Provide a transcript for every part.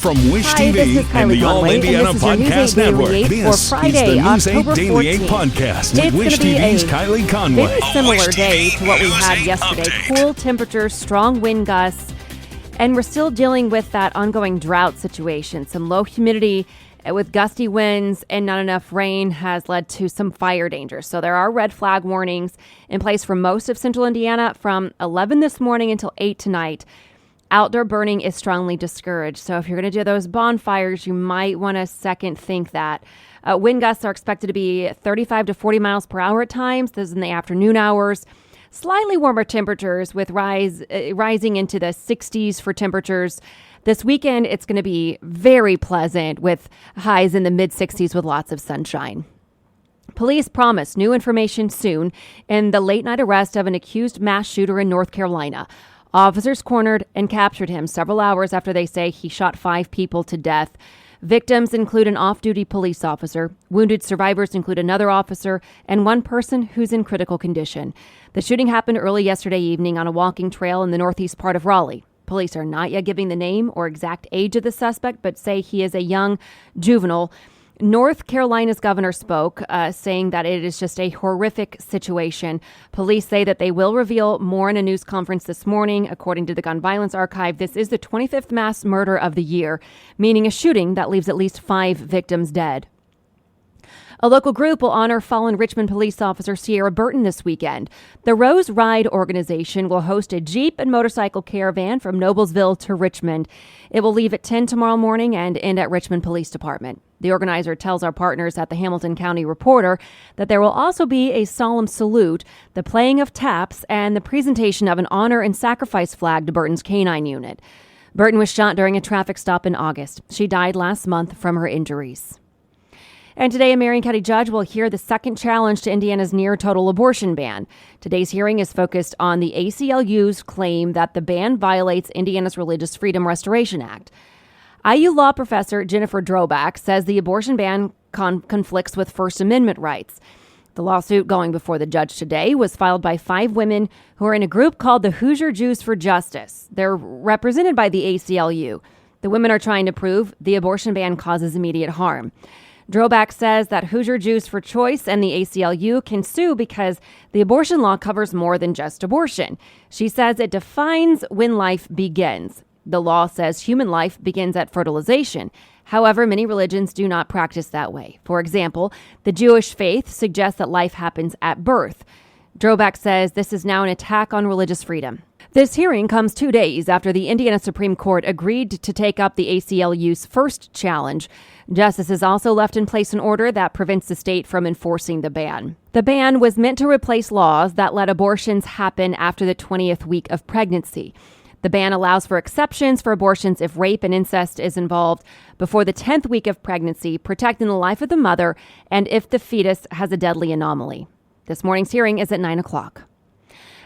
From Wish Hi, this TV is and Kylie the All Conway, Indiana and this is your News 8 Podcast Daily Network. 8 This for is Friday, the News 8 October Daily 8 14th. Podcast with It's Wish gonna be TV's a Kylie Conway. Very similar Wish day TV to what we News had 8 yesterday. update. Cool temperatures, strong wind gusts, and we're still dealing with that ongoing drought situation. Some low humidity with gusty winds and not enough rain has led to some fire danger. So there are red flag warnings in place for most of central Indiana from 11 this morning until 8 tonight. Outdoor burning is strongly discouraged. So if you're going to do those bonfires, you might want to second think that. Wind gusts are expected to be 35 to 40 miles per hour at times. Those in the afternoon hours. Slightly warmer temperatures with rising into the 60s for temperatures. This weekend, it's going to be very pleasant with highs in the mid-60s with lots of sunshine. Police promise new information soon in the late-night arrest of an accused mass shooter in North Carolina. Officers cornered and captured him several hours after they say he shot 5 people to death. Victims include an off-duty police officer. Wounded survivors include another officer and one person who's in critical condition. The shooting happened early yesterday evening on a walking trail in the northeast part of Raleigh. Police are not yet giving the name or exact age of the suspect, but say he is a young juvenile. North Carolina's governor spoke, saying that it is just a horrific situation. Police say that they will reveal more in a news conference this morning. According to the Gun Violence Archive, this is the 25th mass murder of the year, meaning a shooting that leaves at least 5 victims dead. A local group will honor fallen Richmond police officer Sierra Burton this weekend. The Rose Ride organization will host a Jeep and motorcycle caravan from Noblesville to Richmond. It will leave at 10 tomorrow morning and end at Richmond Police Department. The organizer tells our partners at the Hamilton County Reporter that there will also be a solemn salute, the playing of taps, and the presentation of an honor and sacrifice flag to Burton's canine unit. Burton was shot during a traffic stop in August. She died last month from her injuries. And today, a Marion County judge will hear the second challenge to Indiana's near-total abortion ban. Today's hearing is focused on the ACLU's claim that the ban violates Indiana's Religious Freedom Restoration Act. IU law professor Jennifer Drobak says the abortion ban conflicts with First Amendment rights. The lawsuit going before the judge today was filed by 5 women who are in a group called the Hoosier Jews for Justice. They're represented by the ACLU. The women are trying to prove the abortion ban causes immediate harm. Drobak says that Hoosier Jews for Choice and the ACLU can sue because the abortion law covers more than just abortion. She says it defines when life begins. The law says human life begins at fertilization. However, many religions do not practice that way. For example, the Jewish faith suggests that life happens at birth. Drobak says this is now an attack on religious freedom. This hearing comes 2 days after the Indiana Supreme Court agreed to take up the ACLU's first challenge. Justices also left in place an order that prevents the state from enforcing the ban. The ban was meant to replace laws that let abortions happen after the 20th week of pregnancy. The ban allows for exceptions for abortions if rape and incest is involved before the 10th week of pregnancy, protecting the life of the mother, and if the fetus has a deadly anomaly. This morning's hearing is at 9 o'clock.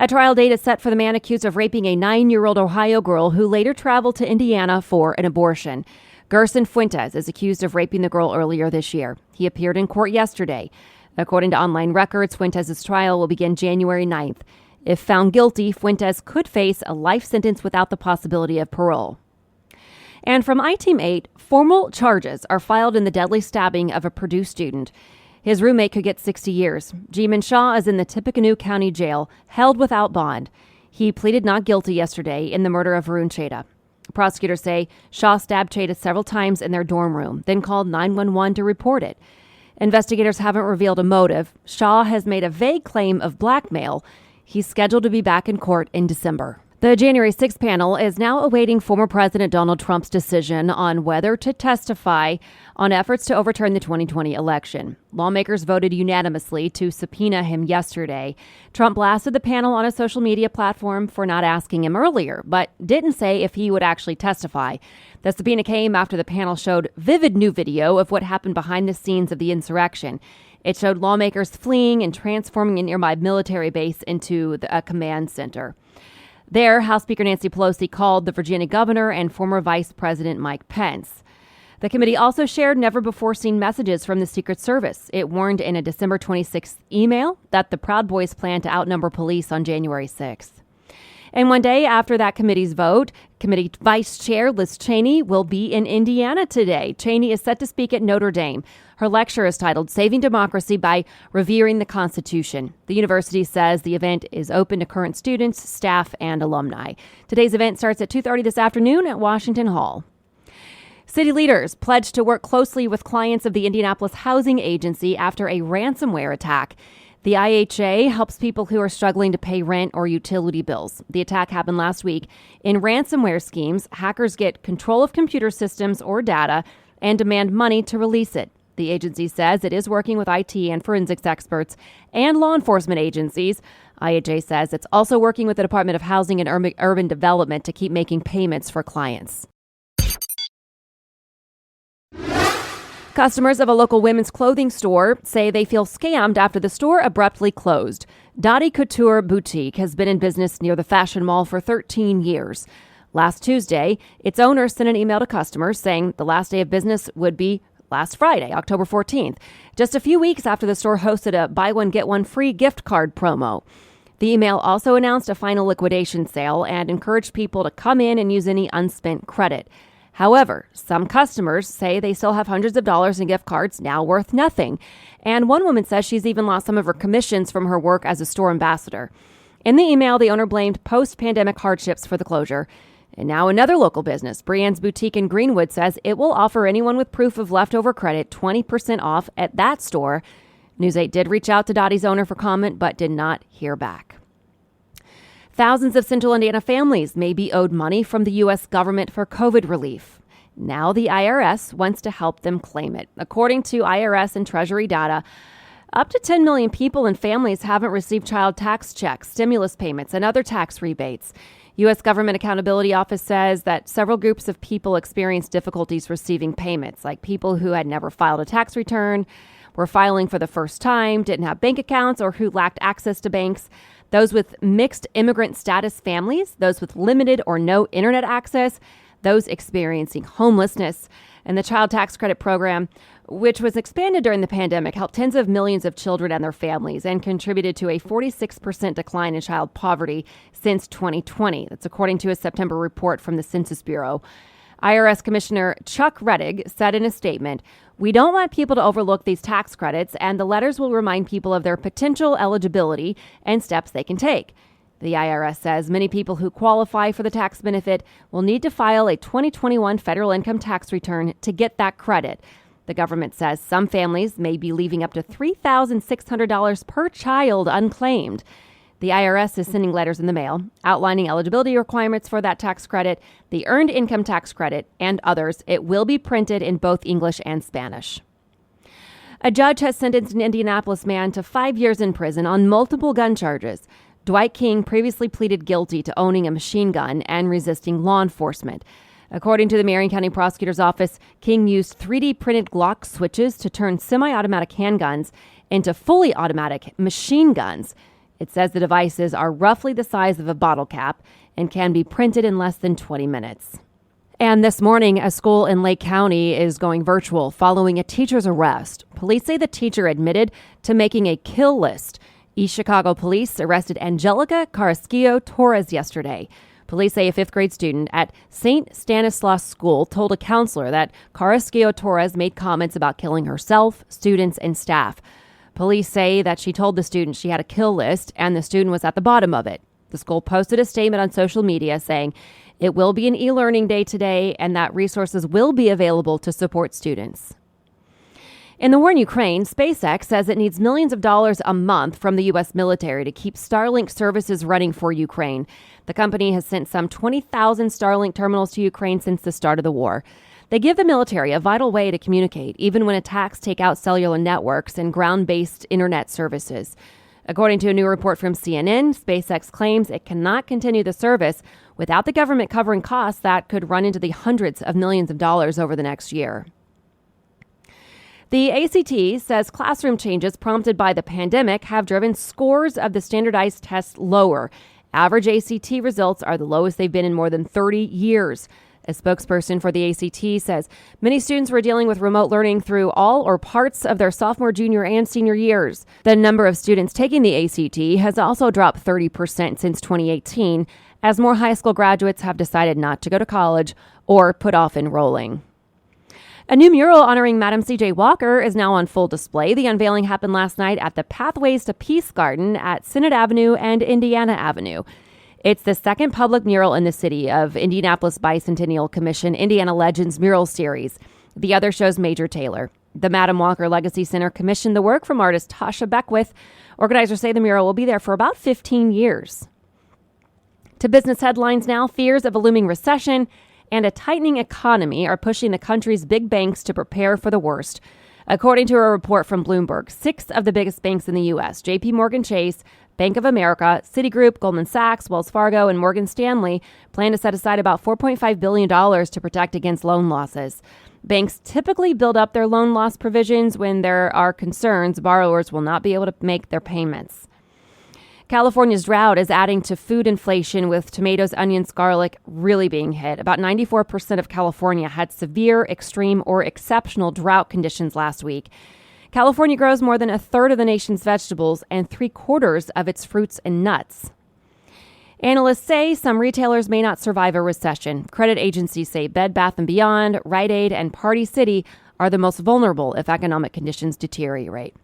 A trial date is set for the man accused of raping a 9-year-old Ohio girl who later traveled to Indiana for an abortion. Gerson Fuentes is accused of raping the girl earlier this year. He appeared in court yesterday. According to online records, Fuentes' trial will begin January 9th. If found guilty, Fuentes could face a life sentence without the possibility of parole. And from I-Team 8, formal charges are filed in the deadly stabbing of a Purdue student. His roommate could get 60 years. G-Man Shaw is in the Tippecanoe County Jail, held without bond. He pleaded not guilty yesterday in the murder of Varun Cheda. Prosecutors say Shaw stabbed Cheda several times in their dorm room, then called 911 to report it. Investigators haven't revealed a motive. Shaw has made a vague claim of blackmail. He's scheduled to be back in court in December. The January 6th panel is now awaiting former President Donald Trump's decision on whether to testify on efforts to overturn the 2020 election. Lawmakers voted unanimously to subpoena him yesterday. Trump blasted the panel on a social media platform for not asking him earlier, but didn't say if he would actually testify. The subpoena came after the panel showed vivid new video of what happened behind the scenes of the insurrection. It showed lawmakers fleeing and transforming a nearby military base into a command center. There, House Speaker Nancy Pelosi called the Virginia governor and former Vice President Mike Pence. The committee also shared never-before-seen messages from the Secret Service. It warned in a December 26th email that the Proud Boys plan to outnumber police on January 6th. And one day after that committee's vote, Committee Vice Chair Liz Cheney will be in Indiana today. Cheney is set to speak at Notre Dame. Her lecture is titled Saving Democracy by Revering the Constitution. The university says the event is open to current students, staff, and alumni. Today's event starts at 2:30 this afternoon at Washington Hall. City leaders pledged to work closely with clients of the Indianapolis Housing Agency after a ransomware attack. The IHA helps people who are struggling to pay rent or utility bills. The attack happened last week. In ransomware schemes, hackers get control of computer systems or data and demand money to release it. The agency says it is working with IT and forensics experts and law enforcement agencies. IHA says it's also working with the Department of Housing and Urban Development to keep making payments for clients. Customers of a local women's clothing store say they feel scammed after the store abruptly closed. Dottie Couture Boutique has been in business near the Fashion Mall for 13 years. Last Tuesday, its owner sent an email to customers saying the last day of business would be last Friday, October 14th, just a few weeks after the store hosted a buy one, get one free gift card promo. The email also announced a final liquidation sale and encouraged people to come in and use any unspent credit. However, some customers say they still have hundreds of dollars in gift cards now worth nothing. And one woman says she's even lost some of her commissions from her work as a store ambassador. In the email, the owner blamed post-pandemic hardships for the closure. And now another local business, Brienne's Boutique in Greenwood, says it will offer anyone with proof of leftover credit 20% off at that store. News 8 did reach out to Dottie's owner for comment, but did not hear back. Thousands of Central Indiana families may be owed money from the U.S. government for COVID relief. Now the IRS wants to help them claim it. According to IRS and Treasury data, up to 10 million people and families haven't received child tax checks, stimulus payments, and other tax rebates. U.S. Government Accountability Office says that several groups of people experienced difficulties receiving payments, like people who had never filed a tax return, were filing for the first time, didn't have bank accounts, or who lacked access to banks. Those with mixed immigrant status families, those with limited or no internet access, those experiencing homelessness. And the Child Tax Credit Program, which was expanded during the pandemic, helped tens of millions of children and their families and contributed to a 46% decline in child poverty since 2020. That's according to a September report from the Census Bureau. IRS Commissioner Chuck Rettig said in a statement, "We don't want people to overlook these tax credits, and the letters will remind people of their potential eligibility and steps they can take." The IRS says many people who qualify for the tax benefit will need to file a 2021 federal income tax return to get that credit. The government says some families may be leaving up to $3,600 per child unclaimed. The IRS is sending letters in the mail outlining eligibility requirements for that tax credit, the earned income tax credit, and others. It will be printed in both English and Spanish. A judge has sentenced an Indianapolis man to 5 years in prison on multiple gun charges. Dwight King previously pleaded guilty to owning a machine gun and resisting law enforcement. According to the Marion County Prosecutor's Office, King used 3D printed Glock switches to turn semi-automatic handguns into fully automatic machine guns. It says the devices are roughly the size of a bottle cap and can be printed in less than 20 minutes. And this morning, a school in Lake County is going virtual following a teacher's arrest. Police say the teacher admitted to making a kill list. East Chicago police arrested Angelica Carrasquillo Torres yesterday. Police say a fifth grade student at St. Stanislaus School told a counselor that Carrasquillo Torres made comments about killing herself, students, and staff. Police say that she told the student she had a kill list and the student was at the bottom of it. The school posted a statement on social media saying it will be an e-learning day today and that resources will be available to support students. In the war in Ukraine, SpaceX says it needs millions of dollars a month from the U.S. military to keep Starlink services running for Ukraine. The company has sent some 20,000 Starlink terminals to Ukraine since the start of the war. They give the military a vital way to communicate, even when attacks take out cellular networks and ground-based internet services. According to a new report from CNN, SpaceX claims it cannot continue the service without the government covering costs that could run into the hundreds of millions of dollars over the next year. The ACT says classroom changes prompted by the pandemic have driven scores of the standardized tests lower. Average ACT results are the lowest they've been in more than 30 years. A spokesperson for the ACT says many students were dealing with remote learning through all or parts of their sophomore, junior, and senior years. The number of students taking the ACT has also dropped 30% since 2018, as more high school graduates have decided not to go to college or put off enrolling. A new mural honoring Madam C.J. Walker is now on full display. The unveiling happened last night at the Pathways to Peace Garden at Synod Avenue and Indiana Avenue. It's the second public mural in the city of Indianapolis Bicentennial Commission Indiana Legends mural series. The other shows Major Taylor. The Madam Walker Legacy Center commissioned the work from artist Tasha Beckwith. Organizers say the mural will be there for about 15 years. To business headlines now, fears of a looming recession and a tightening economy are pushing the country's big banks to prepare for the worst. According to a report from Bloomberg, 6 of the biggest banks in the U.S., J.P. Morgan Chase, Bank of America, Citigroup, Goldman Sachs, Wells Fargo, and Morgan Stanley plan to set aside about $4.5 billion to protect against loan losses. Banks typically build up their loan loss provisions when there are concerns borrowers will not be able to make their payments. California's drought is adding to food inflation, with tomatoes, onions, garlic really being hit. About 94% of California had severe, extreme, or exceptional drought conditions last week. California grows more than a third of the nation's vegetables and 3/4 of its fruits and nuts. Analysts say some retailers may not survive a recession. Credit agencies say Bed Bath & Beyond, Rite Aid, and Party City are the most vulnerable if economic conditions deteriorate.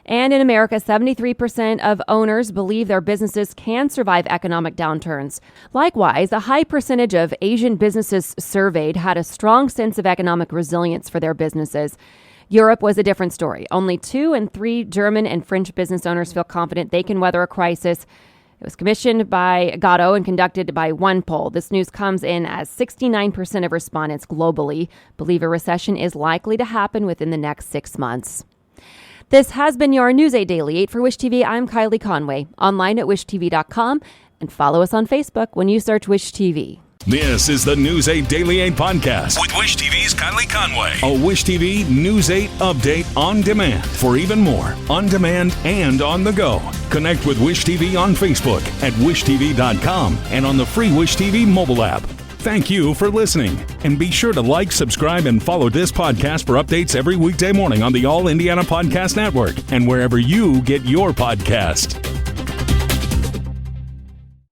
And in America, 73% of owners believe their businesses can survive economic downturns. Likewise, a high percentage of Asian businesses surveyed had a strong sense of economic resilience for their businesses. Europe was a different story. Only 2 in 3 German and French business owners feel confident they can weather a crisis. It was commissioned by Gatto and conducted by OnePoll. This news comes in as 69% of respondents globally believe a recession is likely to happen within the next 6 months. This has been your News 8 Daily 8 for Wish TV. I'm Kylie Conway, online at wishtv.com, and follow us on Facebook when you search Wish TV. This is the News 8 Daily 8 podcast with Wish TV's Kylie Conway. A Wish TV News 8 update on demand for even more on demand and on the go. Connect with Wish TV on Facebook at wishtv.com and on the free Wish TV mobile app. Thank you for listening, and be sure to like, subscribe, and follow this podcast for updates every weekday morning on the All Indiana Podcast Network and wherever you get your podcast.